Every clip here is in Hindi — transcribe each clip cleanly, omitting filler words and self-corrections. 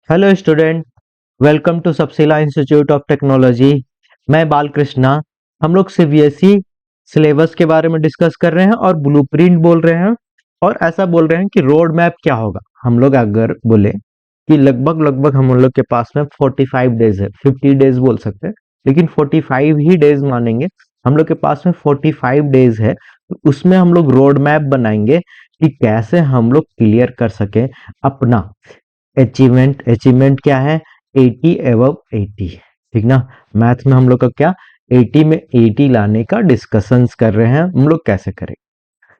Hello student, welcome to Sabsila institute of technology. मैं बालकृष्णा। हम लोग सीबीएसई सिलेबस के बारे में डिस्कस कर रहे हैं और ब्लूप्रिंट बोल रहे हैं और ऐसा बोल रहे हैं कि रोड मैप क्या होगा। हम लोग अगर बोले कि लगभग लगभग हम लोग के पास में 45 डेज है, 50 डेज बोल सकते हैं, लेकिन 45 ही डेज मानेंगे। हम लोग के पास में 45 डेज है, तो उसमें हम लोग रोड मैप बनाएंगे कि कैसे हम लोग क्लियर कर सके अपना अचीवमेंट क्या है? 80 एबव 80। ठीक ना। मैथ में हम लोग का क्या 80 में 80 लाने का डिस्कशंस कर रहे हैं, हम लोग कैसे करें।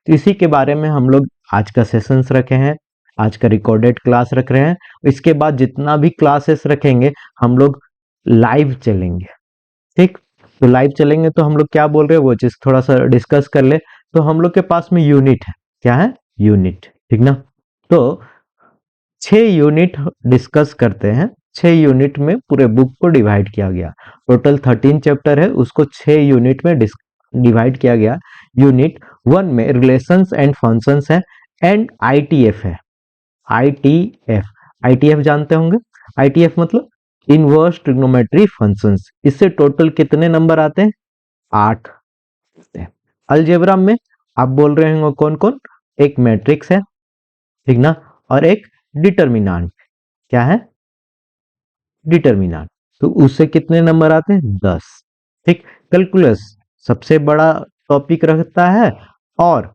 तो इसी के बारे में हम लोग आज का सेशंस रखे हैं, आज का रिकॉर्डेड क्लास रख रहे हैं। इसके बाद जितना भी क्लासेस रखेंगे हम लोग लाइव चलेंगे। ठीक। तो लाइव चलेंगे तो हम लोग क्या बोल रहे हैं वो चीज थोड़ा सा डिस्कस कर ले। तो हम लोग के पास में यूनिट है, क्या है? यूनिट। ठीक ना। तो 6 यूनिट डिस्कस करते हैं। 6 यूनिट में पूरे बुक को डिवाइड किया गया। टोटल 13 चैप्टर है, उसको 6 यूनिट में डिवाइड किया गया। यूनिट 1 में रिलेशंस एंड फंक्शंस है एंड आईटीएफ है। आईटीएफ, आईटीएफ जानते होंगे। आईटीएफ मतलब इनवर्स ट्रिग्नोमेट्री फंक्शंस। इससे टोटल कितने नंबर आते हैं? 8 आते हैं। अलजेब्रा में आप बोल रहे होंगे कौन कौन? एक मैट्रिक्स है, ठीक ना, और एक डिटर्मिनांट। क्या है? डिटर्मिनेंट। तो उससे कितने नंबर आते हैं? 10। ठीक। कैलकुलस सबसे बड़ा टॉपिक रखता है और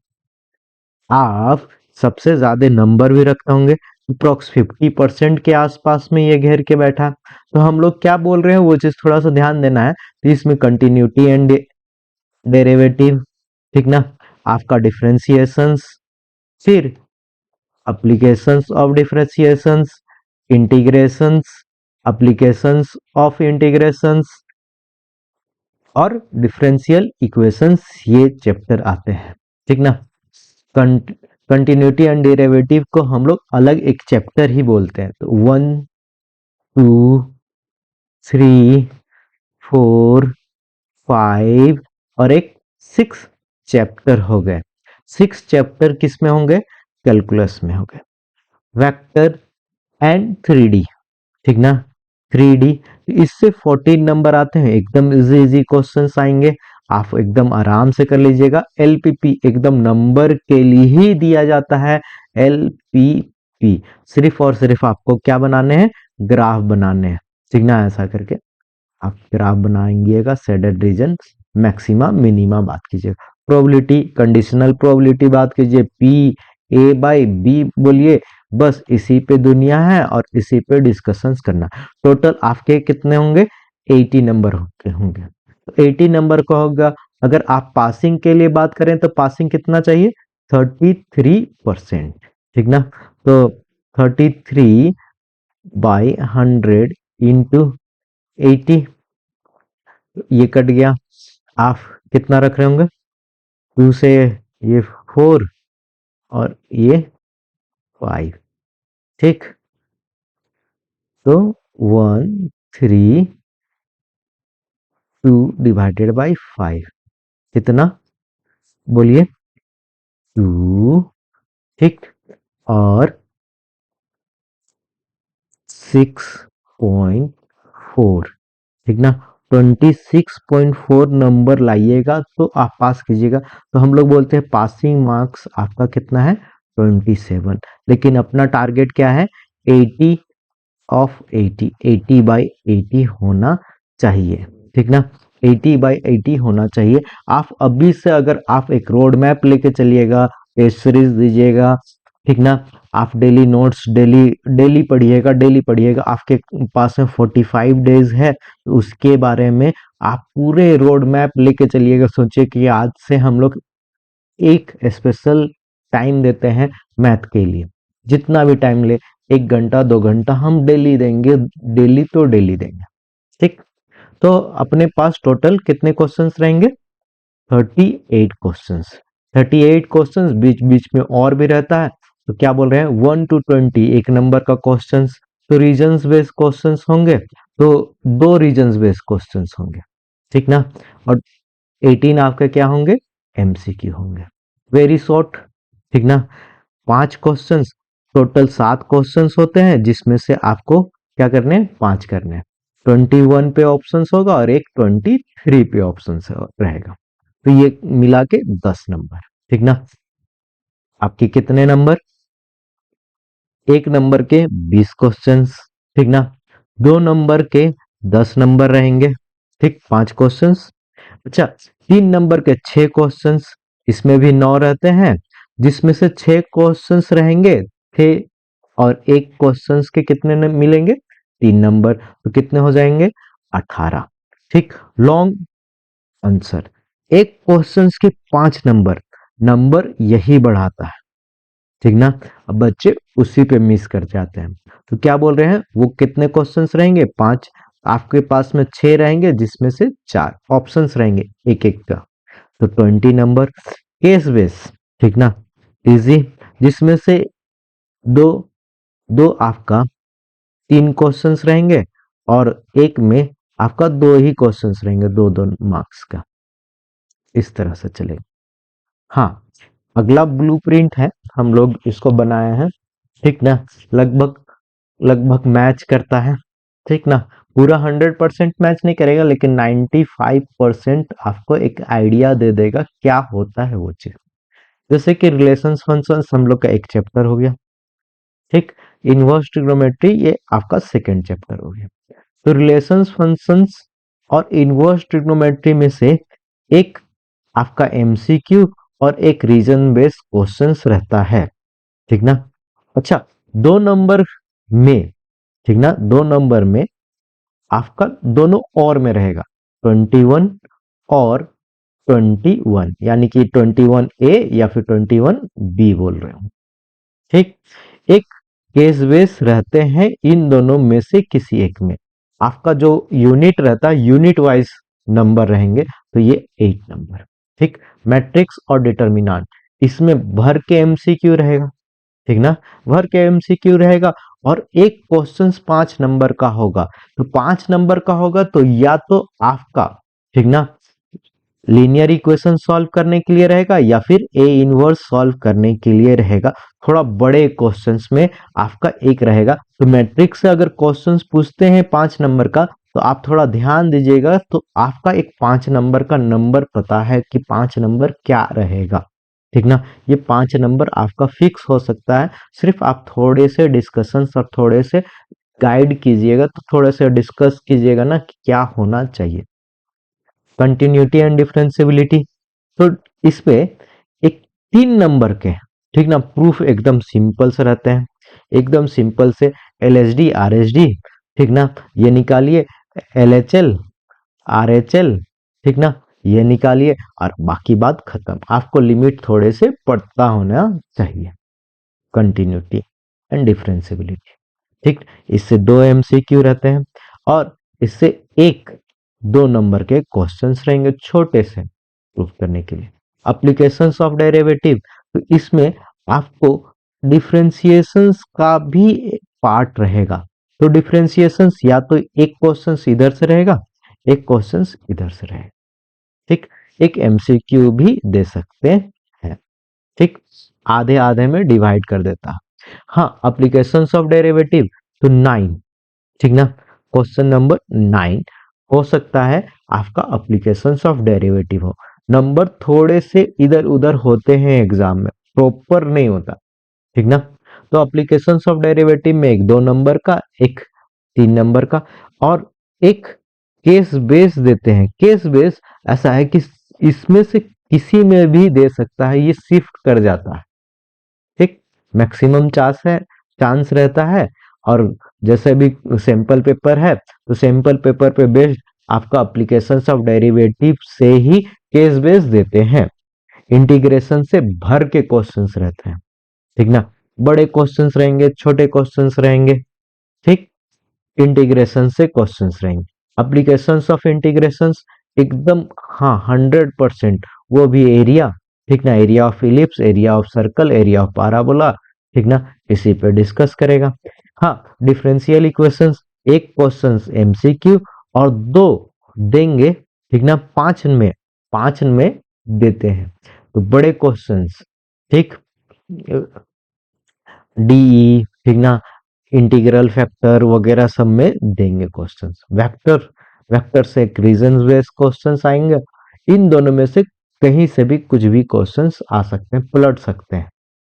आप सबसे ज्यादा नंबर भी रखते होंगे। अप्रोक्स 50% के आसपास में ये घेर के बैठा। तो हम लोग क्या बोल रहे हैं वो चीज थोड़ा सा ध्यान देना है। तो इसमें कंटिन्यूटी एंड डेरिवेटिव, ठीक ना, आपका डिफरेंशिएशंस, फिर applications of differentiations, integrations, applications of integrations और डिफरेंशियल इक्वेशंस, ये चैप्टर आते हैं। ठीक ना। कंटिन्यूटी एंड डेरिवेटिव को हम लोग अलग एक चैप्टर ही बोलते हैं। तो 1, 2, 3, 4, 5 और एक 6 चैप्टर हो गए। 6 चैप्टर किस में होंगे? कैलकुलस में हो गए। वेक्टर एंड 3D, ठीक ना। 3D, इससे 14 नंबर आते हैं। एकदम इजी इजी क्वेश्चंस आएंगे, आप एकदम आराम से कर लीजिएगा। एलपीपी एकदम नंबर के लिए ही दिया जाता है। एलपीपी सिर्फ और सिर्फ आपको क्या बनाने हैं? ग्राफ बनाने हैं, ठीक ना। ऐसा करके आप ग्राफ बनाएंगेगा। शेडेड रीजन, मैक्सिमा मिनिमा बात कीजिएगा। प्रोबेबिलिटी, कंडीशनल प्रोबेबिलिटी बात कीजिए। पी ए बाई बी बोलिए। बस इसी पे दुनिया है और इसी पे डिस्कशंस करना। टोटल आपके कितने होंगे? 80 नंबर होंगे। तो 80 नंबर का होगा। अगर आप पासिंग के लिए बात करें तो पासिंग कितना चाहिए? 33%। ठीक ना। तो 33 बाई 100 इंटू 80, ये कट गया। आप कितना रख रहे होंगे? 2 से ये 4 और ये 5। ठीक। तो 132 डिवाइडेड बाई 5 कितना? बोलिए। 2। ठीक। और 6.4, ठीक ना। 26.4 नंबर लाइएगा तो आप पास कीजिएगा। तो हम लोग बोलते हैं पासिंग मार्क्स आपका कितना है? 27। लेकिन अपना टारगेट क्या है? 80 ऑफ 80, 80 बाई 80 होना चाहिए, ठीक ना। 80 बाई 80 होना चाहिए। आप अभी से अगर आप एक रोड मैप लेके चलिएगा, टेस्ट सीरीज दीजिएगा, ठीक ना। आप डेली नोट्स डेली डेली पढ़िएगा, डेली पढ़िएगा। आपके पास में 45 डेज है, तो उसके बारे में आप पूरे रोड मैप लेके चलिएगा। सोचिए कि आज से हम लोग एक स्पेशल टाइम देते हैं मैथ के लिए। जितना भी टाइम ले, 1 घंटा 2 घंटा हम डेली देंगे। डेली तो डेली देंगे। ठीक। तो अपने पास टोटल कितने क्वेश्चंस रहेंगे? 38 क्वेश्चंस। 38 क्वेश्चंस, बीच बीच में और भी रहता है। तो क्या बोल रहे हैं? 1 to 20 एक नंबर का क्वेश्चंस। तो रीजन्स बेस्ड क्वेश्चंस होंगे, तो 2 रीजन्स बेस्ड क्वेश्चंस होंगे, ठीक ना। और 18 आपके क्या होंगे? एमसीक्यू होंगे, वेरी शॉर्ट, ठीक ना। 5 क्वेश्चंस, टोटल 7 क्वेश्चंस होते हैं, जिसमें से आपको क्या करने हैं, 5 करने हैं। 21 पे ऑप्शन होगा और एक 23 पे ऑप्शन रहेगा, तो ये मिला के 10 नंबर, ठीक ना। आपके कितने नंबर, एक नंबर के 20 क्वेश्चंस, ठीक ना। दो नंबर के 10 नंबर रहेंगे, ठीक, 5 क्वेश्चंस। अच्छा, 3 नंबर के 6 क्वेश्चंस, इसमें भी 9 रहते हैं, जिसमें से 6 क्वेश्चंस रहेंगे थे और एक क्वेश्चंस के कितने मिलेंगे, 3 नंबर, तो कितने हो जाएंगे, 18, ठीक। लॉन्ग आंसर, एक क्वेश्चंस के 5 नंबर, नंबर यही बढ़ाता है, ठीक ना। अब बच्चे उसी पे मिस कर जाते हैं, तो क्या बोल रहे हैं, वो कितने क्वेश्चंस रहेंगे, 5, आपके पास में 6 रहेंगे जिसमें से 4 ऑप्शंस रहेंगे एक एक का, तो 20 नंबर। केस बेस, ठीक ना, इजी, जिसमें से दो दो आपका 3 क्वेश्चंस रहेंगे और एक में आपका 2 ही क्वेश्चंस रहेंगे, 2 मार्क्स का, इस तरह से चलेगा। हाँ, अगला ब्लूप्रिंट है, हम लोग इसको बनाए हैं, ठीक ना, लगभग लगभग मैच करता है, ठीक ना। पूरा 100% मैच नहीं करेगा, लेकिन 95% आपको एक आइडिया दे देगा क्या होता है वो चीज। जैसे कि रिलेशंस फंक्शंस हम लोग का एक चैप्टर हो गया, ठीक। इनवर्स ट्रिग्नोमेट्री ये आपका सेकंड चैप्टर हो गया। तो रिलेशंस फंक्शंस और इनवर्स ट्रिग्नोमेट्री में से एक आपका एमसीक्यू और एक रीजन बेस्ड क्वेश्चंस रहता है, ठीक ना। अच्छा, 2 नंबर में, ठीक ना, 2 नंबर में आपका दोनों और में रहेगा, 21 और 21, यानी कि 21A या फिर 21B बोल रहे हो, ठीक। एक केस बेस रहते हैं इन दोनों में से किसी एक में, आपका जो यूनिट रहता है यूनिट वाइज नंबर रहेंगे, तो ये 8 नंबर, ठीक। मैट्रिक्स और डिटर्मिनांट, इसमें भर के एमसीक्यू रहेगा, ठीक ना, भर के एमसीक्यू रहेगा, और एक क्वेश्चन 5 नंबर का होगा, तो 5 नंबर का होगा तो या तो आपका, ठीक ना, लीनियर इक्वेशन सॉल्व करने के लिए रहेगा या फिर ए इनवर्स सॉल्व करने के लिए रहेगा, थोड़ा बड़े क्वेश्चंस में आपका एक रहेगा। तो मैट्रिक्स से अगर क्वेश्चंस पूछते हैं 5 नंबर का, तो आप थोड़ा ध्यान दीजिएगा, तो आपका एक 5 नंबर का नंबर पता है कि 5 नंबर क्या रहेगा, ठीक ना। ये 5 नंबर आपका फिक्स हो सकता है, सिर्फ आप थोड़े से डिस्कशन और थोड़े से गाइड कीजिएगा, तो थोड़े से डिस्कस कीजिएगा ना कि क्या होना चाहिए। कंटिन्यूटी एंड डिफरेंशियबिलिटी, तो इसपे एक 3 नंबर के, ठीक ना, प्रूफ एकदम सिंपल से रहते हैं, एकदम सिंपल से, एलएचडी आरएचडी, ठीक ना, ये निकालिए, एलएचएल आरएचएल, ठीक ना, ये निकालिए, और बाकी बात खत्म, आपको लिमिट थोड़े से पढ़ता होना चाहिए। कंटिन्यूटी एंड डिफरेंशियबिलिटी, ठीक, इससे 2 एमसीक्यू रहते हैं, और इससे एक 2 नंबर के क्वेश्चंस रहेंगे छोटे से प्रूफ करने के लिए। एप्लीकेशंस ऑफ डेरिवेटिव, तो इसमें आपको डिफरेंशिएशंस का भी पार्ट रहेगा, तो डिफरेंशिएशंस या तो एक क्वेश्चंस इधर से रहेगा, एक क्वेश्चंस इधर से रहेगा, ठीक। एक एमसीक्यू भी दे सकते हैं, ठीक, आधे आधे में डिवाइड कर देता है। हाँ, एप्लीकेशंस ऑफ डेरिवेटिव, तो 9, ठीक ना, क्वेश्चन नंबर 9 हो सकता है आपका एप्लीकेशंस ऑफ डेरिवेटिव हो। नंबर थोड़े से इधर उधर होते हैं एग्जाम में, प्रॉपर नहीं होता, ठीक ना। तो एप्लीकेशंस ऑफ डेरिवेटिव में एक 2 नंबर का, एक 3 नंबर का, और एक केस बेस देते हैं। केस बेस ऐसा है कि इसमें से किसी में भी दे सकता है, ये शिफ्ट कर जाता है, ठीक। मैक्सिमम चांस रहता है, और जैसे भी सैंपल पेपर है, तो सैंपल पेपर पे बेस्ड आपका एप्लीकेशंस ऑफ डेरिवेटिव से ही केस बेस देते हैं। इंटीग्रेशन से भर के क्वेश्चंस रहते हैं, ठीक ना, बड़े क्वेश्चंस रहेंगे, छोटे क्वेश्चंस रहेंगे, ठीक। इंटीग्रेशन से क्वेश्चंस रहेंगे, एप्लीकेशंस ऑफ इंटीग्रेशंस एकदम, हाँ, 100%, वो भी एरिया, ठीक ना, area of ellipse, area of circle, area of parabola, ठीक ना, इसी पे डिस्कस करेगा। हाँ, डिफरेंशियल इक्वेशंस, एक क्वेश्चंस एमसीक्यू और 2 देंगे, ठीक ना, 5 में देते हैं, तो बड़े क्वेश्चंस, ठीक, डीई, ठीक ना, इंटीग्रल फैक्टर वगैरह सब में देंगे क्वेश्चंस। वेक्टर वेक्टर से एक रीजन बेस्ड क्वेश्चंस आएंगे। इन दोनों में से कहीं से भी कुछ भी क्वेश्चंस आ सकते हैं, पलट सकते हैं,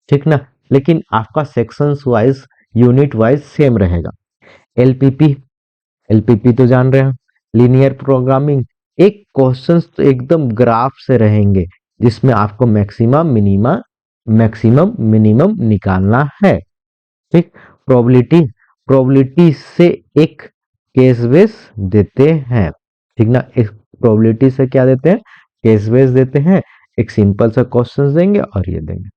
ठीक ना। लेकिन आपका sections wise, unit wise same रहेगा। एलपीपी, एलपीपी तो जान रहे हैं, लीनियर प्रोग्रामिंग। एक क्वेश्चंस तो एकदम ग्राफ से रहेंगे जिसमें आपको मैक्सिमम मिनिमम निकालना है, ठीक। प्रोबेबिलिटी, प्रोबेबिलिटी से एक केस बेस देते हैं, ठीक ना। एक प्रोबेबिलिटी से क्या देते हैं, केस बेस देते हैं। एक सिंपल सा क्वेश्चंस देंगे और ये देंगे।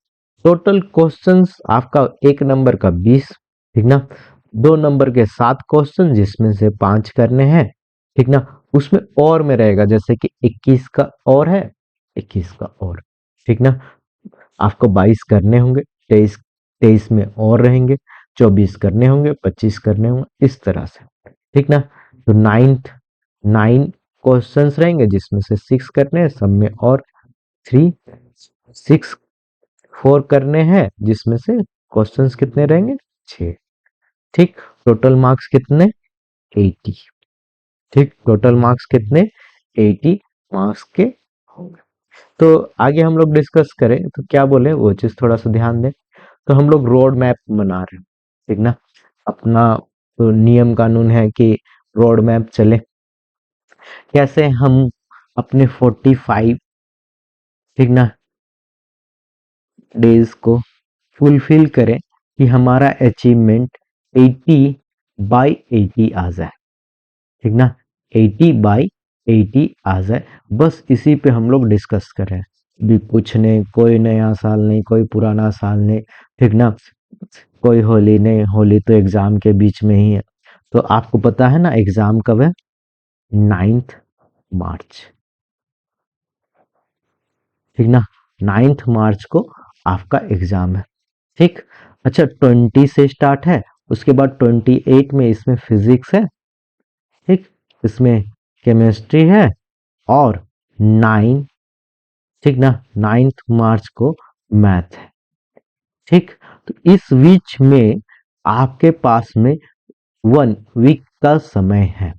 टोटल क्वेश्चंस आपका एक नंबर का 20, ठीक ना। दो नंबर के 7 क्वेश्चन जिसमें से 5 करने हैं, ठीक ना। उसमें और में रहेगा, जैसे कि 21 का और है, 21 का और, ठीक ना। आपको 22 करने होंगे, 23 23 में और रहेंगे, 24 करने होंगे, 25 करने होंगे, इस तरह से, ठीक ना। तो 9 क्वेश्चंस रहेंगे जिसमें से 6 करने हैं, सब में और 3 6 4 करने हैं जिसमें से क्वेश्चंस कितने रहेंगे, 6, ठीक। टोटल मार्क्स कितने, 80, ठीक। टोटल मार्क्स कितने, 80 मार्क्स के होंगे। तो आगे हम लोग डिस्कस करें तो क्या बोले वो चीज थोड़ा सा ध्यान दें। तो हम लोग रोड मैप बना रहे हैं, ठीक ना। अपना तो नियम कानून है कि रोड मैप चले, कैसे हम अपने 45, ठीक ना, डेज को फुलफिल करें कि हमारा अचीवमेंट 80 बाई 80 आ जाए, ठीक ना। 80 बाई 80 आ जाए, बस इसी पे हम लोग डिस्कस करें। भी कुछ नहीं, कोई नया साल नहीं, कोई पुराना साल नहीं, ठीक ना। कोई होली नहीं, होली तो एग्जाम के बीच में ही है। तो आपको पता है ना एग्जाम कब है, 9 मार्च, ठीक ना। 9 मार्च को आपका एग्जाम है, ठीक। अच्छा 20 से स्टार्ट है, उसके बाद 28 में इसमें फिजिक्स है, ठीक। इसमें केमिस्ट्री है और 9, ठीक ना, 9 मार्च को मैथ है, ठीक। तो इस बीच में आपके पास में 1 वीक का समय है,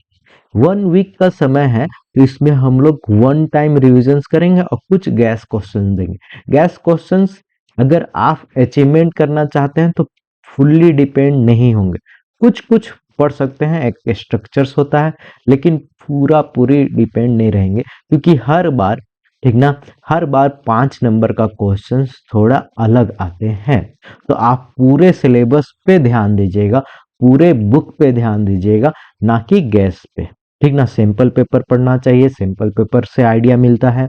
1 वीक का समय है। तो इसमें हम लोग वन टाइम रिविजन करेंगे और कुछ गैस क्वेश्चन देंगे। गैस क्वेश्चंस अगर आप अचीवमेंट करना चाहते हैं तो फुल्ली डिपेंड नहीं होंगे, कुछ कुछ पढ़ सकते हैं, एक स्ट्रक्चर्स होता है, लेकिन पूरी डिपेंड नहीं रहेंगे, क्योंकि हर बार, ठीक ना, हर बार 5 नंबर का क्वेश्चंस थोड़ा अलग आते हैं। तो आप पूरे सिलेबस पे ध्यान दीजिएगा, पूरे बुक पे ध्यान दीजिएगा, ना कि गैस पे, ठीक ना। सिंपल पेपर पढ़ना चाहिए, सिंपल पेपर से आइडिया मिलता है,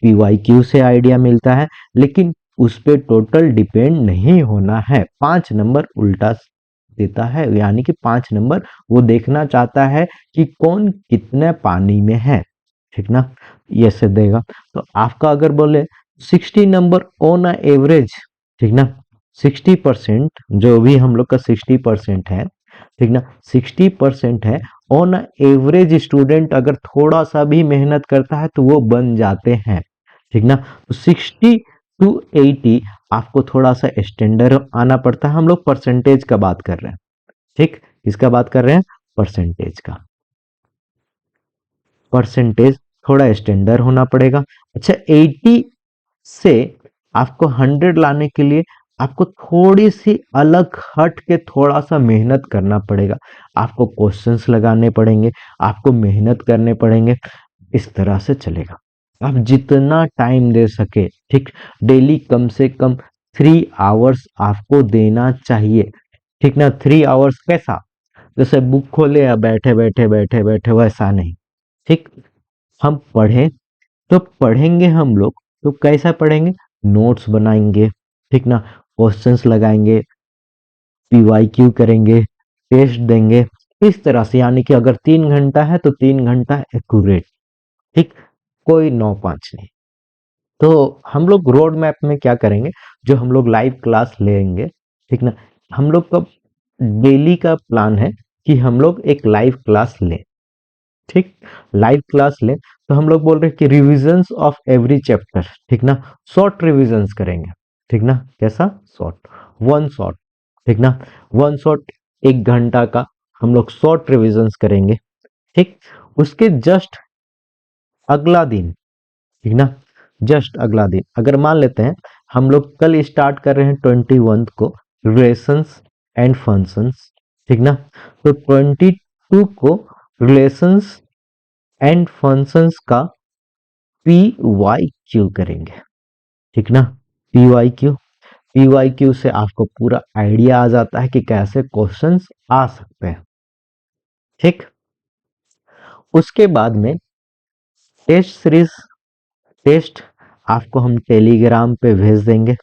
पीवाईक्यू से आइडिया मिलता है, लेकिन उस पे टोटल डिपेंड नहीं होना है। 5 नंबर उल्टा देता है, यानी कि 5 नंबर वो देखना चाहता है कि कौन कितने पानी में है, ठीक ना, ये से देगा। तो आपका अगर बोले 60 नंबर ऑन एवरेज, ठीक ना, 60%, जो भी हम लोग का 60% है, ठीक ना, 60% है। ऑन एवरेज स्टूडेंट अगर थोड़ा सा भी मेहनत करता है तो वो बन जाते हैं, ठीक ना। तो 60 to 80 आपको थोड़ा सा स्टैंडर्ड आना पड़ता है। हम लोग परसेंटेज का बात कर रहे हैं, ठीक। इसका बात कर रहे हैं, परसेंटेज का। परसेंटेज थोड़ा स्टैंडर्ड होना पड़ेगा। अच्छा 80 से आपको 100 लाने के लिए आपको थोड़ी सी अलग हट के थोड़ा सा मेहनत करना पड़ेगा, आपको क्वेश्चंस लगाने पड़ेंगे, आपको मेहनत करने पड़ेंगे, इस तरह से चलेगा। आप जितना टाइम दे सके, ठीक, डेली कम से कम 3 आवर्स आपको देना चाहिए, ठीक ना। 3 आवर्स कैसा, जैसे बुक खोले या बैठे बैठे बैठे बैठे वैसा नहीं, ठीक। हम पढ़ें तो पढ़ेंगे हम लोग, तो कैसा पढ़ेंगे, नोट्स बनाएंगे, ठीक ना, क्वेश्चंस लगाएंगे, पीवाईक्यू करेंगे, टेस्ट देंगे, इस तरह से। यानी कि अगर 3 घंटा है तो 3 घंटा एक्यूरेट, ठीक, कोई 9-5 नहीं। तो हम लोग रोड मैप में क्या करेंगे, जो हम लोग लाइव क्लास लेंगे, ठीक ना, हम लोग का डेली का प्लान है कि हम लोग एक लाइव क्लास लें, ठीक। लाइव क्लास लें तो हम लोग बोल रहे हैं कि रिविजन्स ऑफ एवरी चैप्टर, ठीक ना, शॉर्ट रिविजन्स करेंगे, ठीक ना। कैसा, शॉर्ट, वन शॉट, ठीक ना, वन शॉट 1 घंटा का हम लोग शॉर्ट रिविजन्स करेंगे। ठीक, उसके जस्ट अगला दिन, ठीक ना, जस्ट अगला दिन अगर मान लेते हैं हम लोग कल स्टार्ट कर रहे हैं 21 को रिलेशंस एंड फंक्शंस, ठीक ना, तो 22 को रिलेशंस एंड फंक्शंस का पी वाई क्यू करेंगे, ठीक ना। P Y Q, P Y Q से आपको पूरा आइडिया आ जाता है कि कैसे क्वेश्चंस आ सकते हैं। ठीक, उसके बाद में टेस्ट सीरीज, टेस्ट आपको हम टेलीग्राम पे भेज देंगे।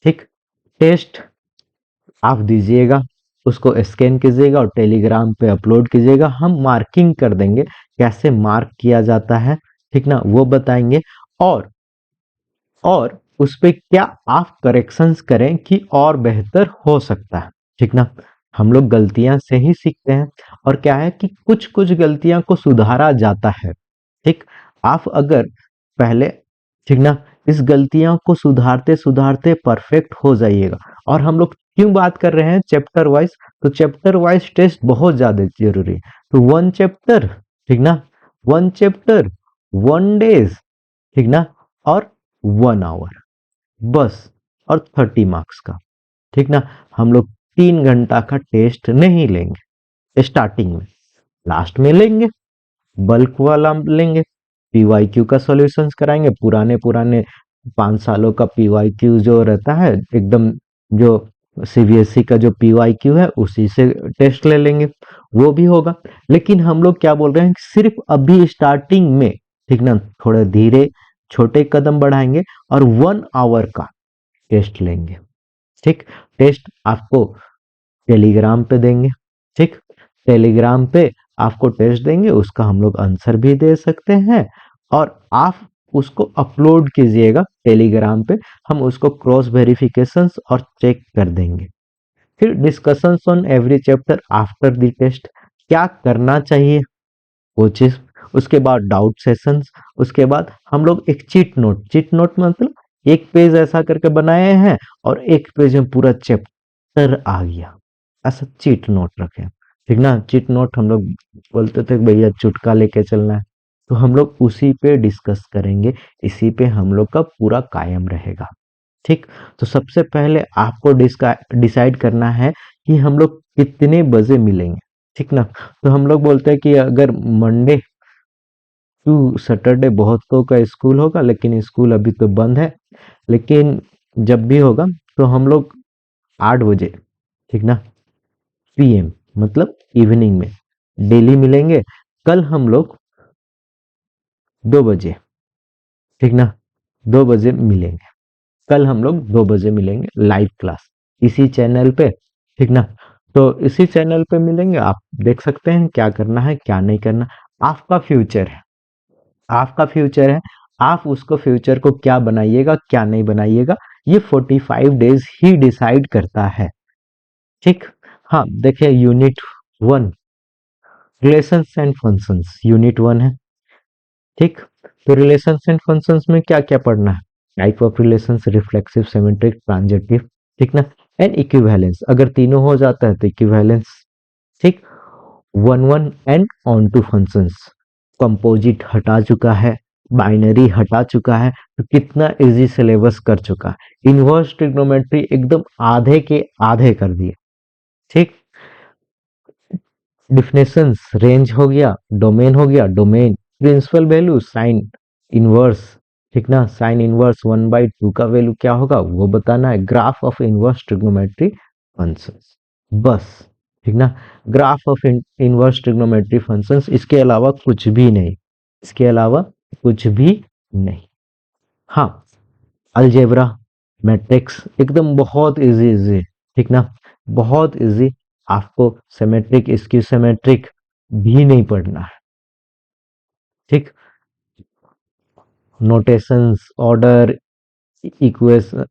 ठीक, टेस्ट आप दीजिएगा, उसको स्कैन कीजिएगा और टेलीग्राम पे अपलोड कीजिएगा। हम मार्किंग कर देंगे, कैसे मार्क किया जाता है, ठीक ना, वो बताएंगे। और उस पे क्या आप करेक्शंस करें कि और बेहतर हो सकता है, ठीक ना। हम लोग गलतियां से ही सीखते हैं और क्या है कि कुछ कुछ गलतियां को सुधारा जाता है। ठीक, आप अगर पहले, ठीक ना, इस गलतियों को सुधारते सुधारते परफेक्ट हो जाइएगा। और हम लोग क्यों बात कर रहे हैं चैप्टर वाइज, तो चैप्टर वाइज टेस्ट बहुत ज्यादा जरूरी है। तो 1 चैप्टर, ठीक ना, 1 चैप्टर 1 डेज, ठीक ना, और 1 आवर बस, और 30 मार्क्स का, ठीक ना। हम लोग 3 घंटा का टेस्ट नहीं लेंगे स्टार्टिंग में, लास्ट में लेंगे, बल्क वाला लेंगे। पीवाईक्यू का सॉल्यूशंस कराएंगे, पुराने पुराने 5 सालों का पीवाईक्यू जो रहता है एकदम, जो सीबीएसई का जो पीवाईक्यू है उसी से टेस्ट ले लेंगे, वो भी होगा। लेकिन हम लोग क्या बोल रहे हैं, सिर्फ अभी स्टार्टिंग में, ठीक ना, थोड़ा धीरे छोटे कदम बढ़ाएंगे और 1 आवर का टेस्ट लेंगे। ठीक, टेस्ट आपको टेलीग्राम पे देंगे। ठीक, टेलीग्राम पे आपको टेस्ट देंगे, उसका हम लोग आंसर भी दे सकते हैं और आप उसको अपलोड कीजिएगा टेलीग्राम पे, हम उसको क्रॉस वेरिफिकेशंस और चेक कर देंगे। फिर discussions on every chapter after the test, क्या करना चाहिए वो चीज। उसके बाद डाउट सेशंस, उसके बाद हम लोग एक चीट नोट, चीट नोट मतलब एक पेज ऐसा करके बनाए हैं और एक पेज में पूरा चैप्टर आ गया, ऐसा चीट नोट रखे, ठीक ना। चीट नोट हम लोग बोलते थे भैया चुटका लेके चलना है, तो हम लोग उसी पे डिस्कस करेंगे, इसी पे हम लोग का पूरा कायम रहेगा। ठीक, तो सबसे पहले आपको डिसाइड करना है कि हम लोग कितने बजे मिलेंगे, ठीक ना। तो हम लोग बोलते हैं कि अगर मंडे टू सैटरडे बहुतों का स्कूल होगा, लेकिन स्कूल अभी तो बंद है, लेकिन जब भी होगा तो हम लोग 8 बजे, ठीक ना, पीएम मतलब इवनिंग में डेली मिलेंगे। कल हम लोग 2 बजे, ठीक ना, 2 बजे मिलेंगे। कल हम लोग 2 बजे मिलेंगे लाइव क्लास इसी चैनल पे, ठीक ना। तो इसी चैनल पे मिलेंगे, आप देख सकते हैं क्या करना है क्या नहीं करना। आपका फ्यूचर है, आपका फ्यूचर है, आप उसको फ्यूचर को क्या बनाइएगा क्या नहीं बनाइएगा, ये 45 डेज ही डिसाइड करता है। ठीक, हाँ देखिए unit 1 relations and functions, unit 1 है। ठीक, तो रिलेशंस एंड फंक्शंस में क्या क्या पढ़ना है, type of relations, reflexive, symmetric, transitive, ठीक ना, एंड इक्विवेलेंस। अगर तीनों हो जाता है तो इक्विवेलेंस। ठीक, 1 1 and onto functions, composite हटा चुका है, बाइनरी हटा चुका है, तो कितना इजी सिलेबस कर चुका है। इनवर्स ट्रिग्नोमेट्री एकदम आधे के आधे कर दिए। ठीक, डिफिनेशंस, रेंज हो गया, डोमेन हो गया, domain, principal value, sine inverse, ठीक ना, साइन इनवर्स 1/2 का वैल्यू क्या होगा वो बताना है, graph of inverse trigonometry functions, बस, ठीक ना। Graph of inverse trigonometry functions, इसके अलावा कुछ भी नहीं, इसके अलावा कुछ भी नहीं। हाँ, अलजेब्रा, मैट्रिक्स एकदम बहुत इजी इजी, ठीक ना, बहुत इजी। आपको सिमेट्रिक स्क्यू सिमेट्रिक भी नहीं पढ़ना है। ठीक, notations, order, equation,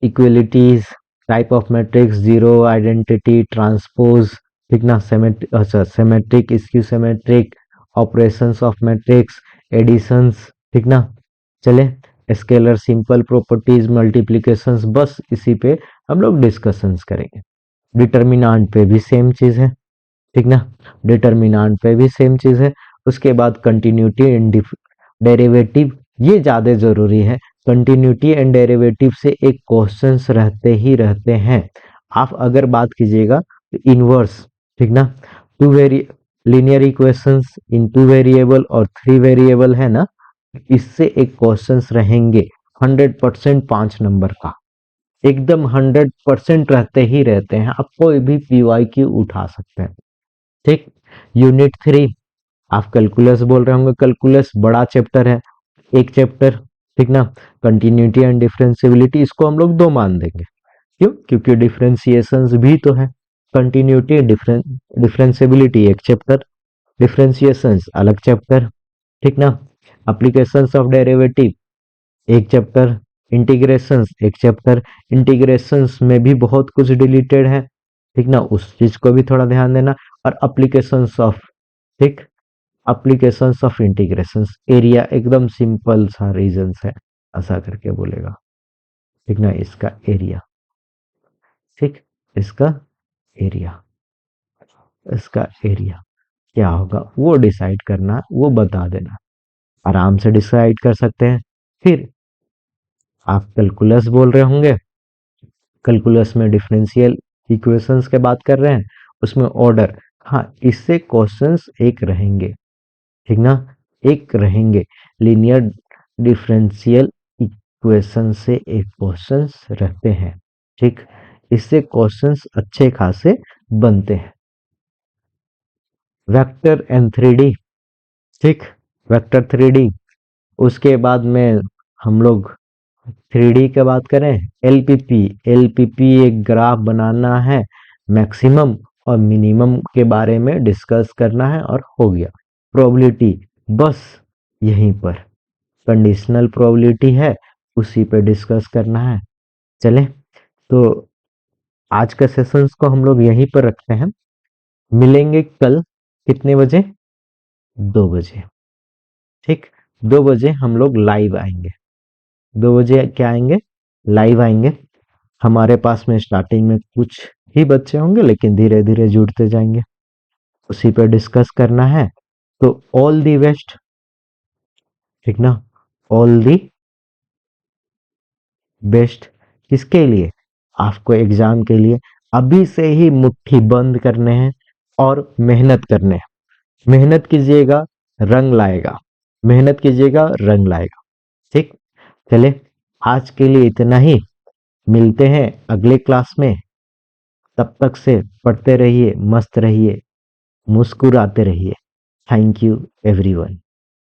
equalities, type of matrix, zero, identity, transpose, ठीक ना, सेमेट्रिक, अच्छा symmetric skew symmetric, operations of matrix, additions, ठीक ना। चले, स्केलर सिंपल प्रॉपर्टीज, मल्टीप्लिकेशंस, बस इसी पे हम लोग डिस्कशंस करेंगे। डिटर्मिनांट पे भी सेम चीज है, ठीक ना, डिटर्मिनांट पे भी सेम चीज है। उसके बाद कंटिन्यूटी एंड डेरिवेटिव, ये ज्यादा जरूरी है। कंटिन्यूटी एंड डेरिवेटिव से एक क्वेश्चंस रहते ही रहते हैं। आप अगर बात कीजिएगा तो इनवर्स, ठीक ना, to very linear equations in two variable और थ्री वेरिएबल है ना, इससे एक क्वेश्चंस रहेंगे 100% 5 नंबर का, एकदम 100% रहते ही रहते हैं। आप कोई भी PYQ उठा सकते हैं, ठीक। यूनिट 3 आप कैलकुलस बोल रहे होंगे, कैलकुलस बड़ा चैप्टर है, एक चैप्टर, ठीक ना। कंटिन्यूटी एंड डिफरेंशियबिलिटी इसको हम लोग 2 मान देंगे, क्यों, क्योंकि डिफरेंशिएशंस भी तो है। कंटिन्यूटी डिफरेंशियबिलिटी एक चैप्टर, डिफरेंशिएशंस अलग चैप्टर, ठीक ना। एप्लीकेशंस ऑफ डेरिवेटिव एक चैप्टर, इंटीग्रेशंस एक चैप्टर। इंटीग्रेशंस में भी बहुत कुछ डिलीटेड है, ठीक ना, उस चीज को भी थोड़ा ध्यान देना। और एप्लीकेशंस ऑफ, ठीक, एप्लीकेशंस ऑफ इंटीग्रेशंस, एरिया एकदम सिंपल सा रीजंस है, ऐसा करके बोलेगा, ठीक ना, इसका एरिया, ठीक, इसका एरिया, इसका एरिया क्या होगा वो डिसाइड करना, वो बता देना, आराम से डिसाइड कर सकते हैं। फिर आप कैलकुलस बोल रहे होंगे, कैलकुलस में डिफरेंशियल इक्वेशंस के बात कर रहे हैं, उसमें ऑर्डर, हाँ, इससे क्वेश्चंस एक रहेंगे, ठीक ना, एक रहेंगे। लीनियर डिफरेंशियल इक्वेशन से एक क्वेश्चंस रहते हैं, ठीक, इससे क्वेश्चंस अच्छे खासे बनते हैं। वेक्टर एंड 3D, ठीक, वेक्टर 3D, उसके बाद में हम लोग 3D की बात करें, एलपीपी, एलपीपी एक ग्राफ बनाना है, मैक्सिमम और मिनिमम के बारे में डिस्कस करना है और हो गया। प्रोबेबिलिटी बस यहीं पर कंडीशनल प्रोबेबिलिटी है, उसी पे डिस्कस करना है। चले, तो आज का सेशंस को हम लोग यहीं पर रखते हैं, मिलेंगे कल कितने बजे, 2 बजे, ठीक, 2 बजे हम लोग लाइव आएंगे। 2 बजे क्या आएंगे, लाइव आएंगे। हमारे पास में स्टार्टिंग में कुछ ही बच्चे होंगे, लेकिन धीरे धीरे जुड़ते जाएंगे, उसी पर डिस्कस करना है। तो ऑल दी बेस्ट, ठीक ना, ऑल दी बेस्ट, किसके लिए, आपको एग्जाम के लिए। अभी से ही मुट्ठी बंद करने हैं और मेहनत करने हैं। मेहनत कीजिएगा, रंग लाएगा, मेहनत कीजिएगा, रंग लाएगा, ठीक। चले, आज के लिए इतना ही, मिलते हैं अगले क्लास में। तब तक से पढ़ते रहिए, मस्त रहिए, मुस्कुराते रहिए। Thank you everyone.